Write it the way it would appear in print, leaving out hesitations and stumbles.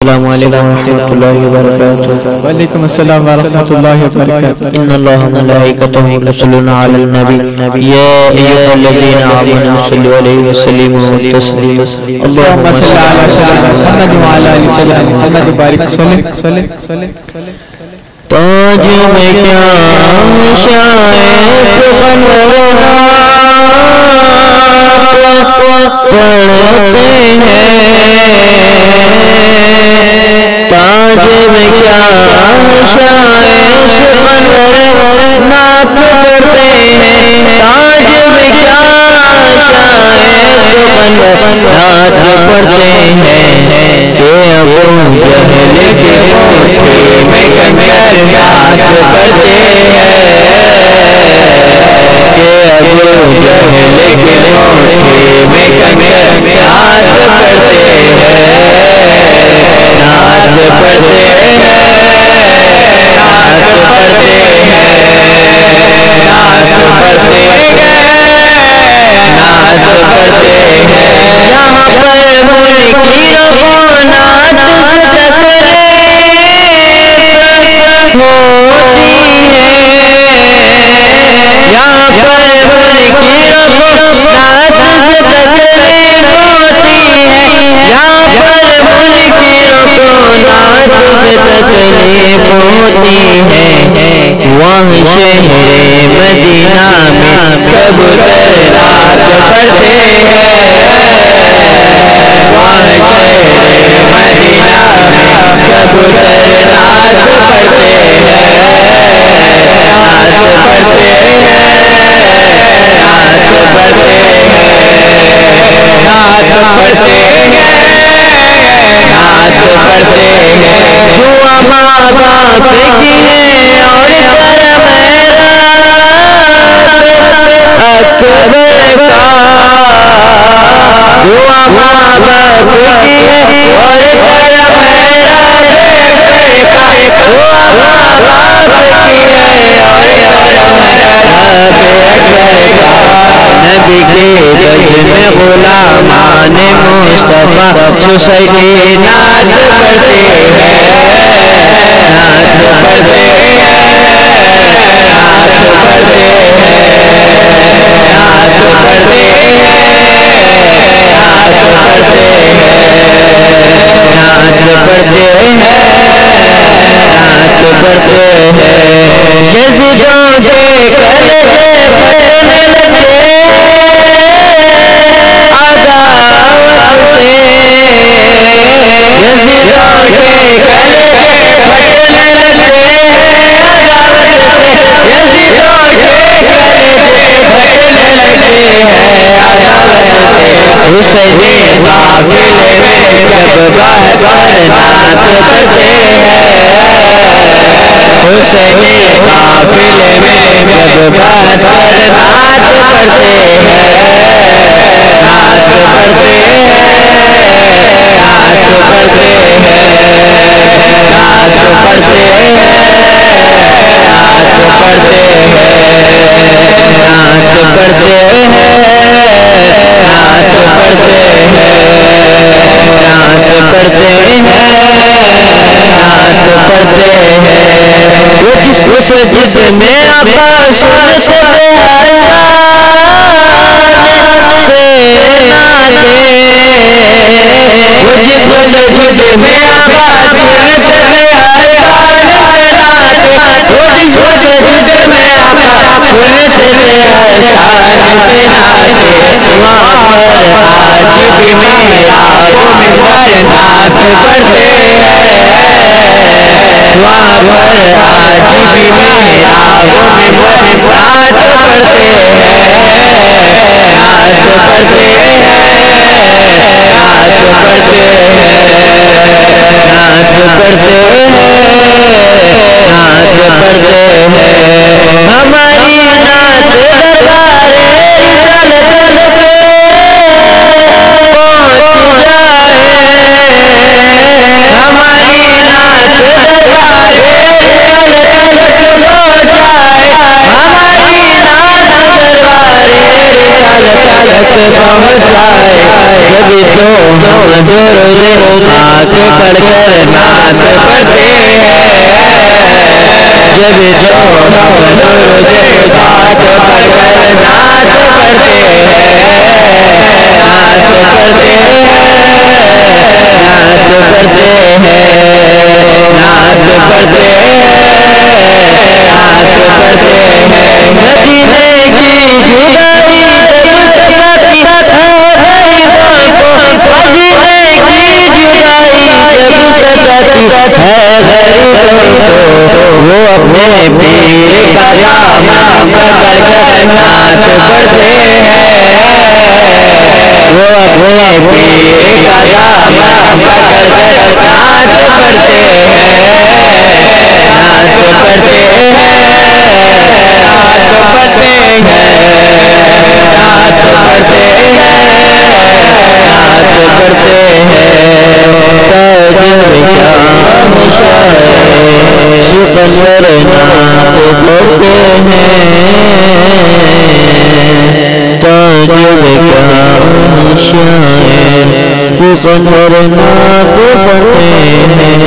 السلام علیکم ورحمۃ اللہ وبرکاتہ۔ وعلیکم السلام ورحمۃ اللہ وبرکاتہ۔ ان اللہ وملائکتہ یصلون علی النبی یا ایھا الذین آمنوا صلوا علیہ وسلموا تسلیما۔ اللهم صل علی سیدنا محمد وعلی آل سیدنا محمد وبارک وسلم۔ تاج میں کیا شاعر قمرنا پڑھتے ہیں، تاج میں کیا شاعر نعت پڑھتے ہیں، تاج میں کیا شاعر نعت پڑھتے ہیں کہ ابو جہل کے کوٹھے میں کنکر نعت پڑھتے ہیں، کہ ابو جہل کے کوٹھے میں کنکر نعت پڑھتے ہیں، نعت پڑھتے ہیں، نعت پڑھتے ہیں، نعت پڑھتے ہیں، نعت پڑھتے ہیں۔ یہاں پر ملکی رفو نعت سے تقریب ہوتی ہے، یہاں پر ملکی رفو نعت سے تقریب ہوتی ہے، یہاں پر ملکی رفو نعت سے تقریب ہوتی ہے۔ وہاں شہر مدینہ میں کبوتر نعت پڑھتے ہیں، وہاں شہر مدینہ میں کبوتر نعت پڑھتے ہیں، نعت پڑھتے ہیں، نعت پڑھتے ہیں، نعت پڑھتے ہیں، نعت پڑھتے ہیں۔ دعا ماں باپ کی ہے اور کرم اکبر کا، دعا ماں باپ کی ہے اور کرم اکبر کا، دعا ماں باپ کی ہے اور کرم اکبر کا۔ نبی کے بزم غلامان مصطفیٰ سوسائٹی نعت پڑھتے ہیں، نعت پڑھتے ہیں، نعت پڑھتے ہیں، نعت پڑھتے ہیں، نعت پڑھتے ہیں، نعت پڑھتے ہیں، نعت پڑھتے ہیں۔ یزیدوں کے کلے پھٹنے لگے عداوت سے، یزیدوں کے کلے پھٹنے لگے عداوت سے، یزیدوں کے کلے پھٹنے لگے ہیں عداوت سے۔ حسینی قافلے میں جب بہتر نعت پڑھتے ہیں، حسینی قافلے میں جب بہتر نعت پڑھتے ہیں، نعت پڑھتے ہیں، نعت پڑھتے ہیں، نعت پڑھتے ہیں، نعت پڑھتے ہیں، نعت پڑھتے ہیں، نعت پڑھتے ہیں، نعت پڑھتے ہیں، نعت پڑھتے ہیں۔ وہ جس میں آقا سنت سے ناتے، وہ جس میں آقا سنت سے ناتے، وہ جس میں آقا سنت سے ناتے، وہاں پر آج بھی میرا ممبر نعت پڑھتے ہیں، وہاں پر آج بھی میرا ممبر نعت پڑھتے ہیں، نعت پڑھتے ہیں، نعت پڑھتے ہیں، نعت پڑھتے ہیں، نعت پڑھتے ہیں۔ ہماری نعت دربار رسالت پہ پہنچ جائے، ہماری نعت دربار رسالت پہنچ جائے، ہماری نعت دربار رسالت پہنچائے جبھی تو ہم درود پاک پڑھ کر نعت پڑھتے ہیں جبھی تو ہم درود پاک پڑھ کر نعت پڑھتے ہیں نعت پڑھتے ہیں نعت پڑھتے ہیں نعت پڑھتے ہیں نعت پڑھتے ہیں مدینے کی جدائی جب ستاتی ہے غریبوں کو مدینے کی جدائی جب ستاتی ہے غریبوں کو وہ اپنے پیر کا دامن پکڑ کر نعت پڑھتے ہیں وہ اپنے پیر کا دامن پکڑ کر نعت پڑھتے ہیں نعت پڑھتے ہیں نعت پڑھتے ہیں نعت پڑھتے ہیں نعت پڑھتے ہیں تاج کیا مشاعر سکندر نعت پڑھتے ہیں تاج کیا مشاعر سکندر نعت پڑھتے ہیں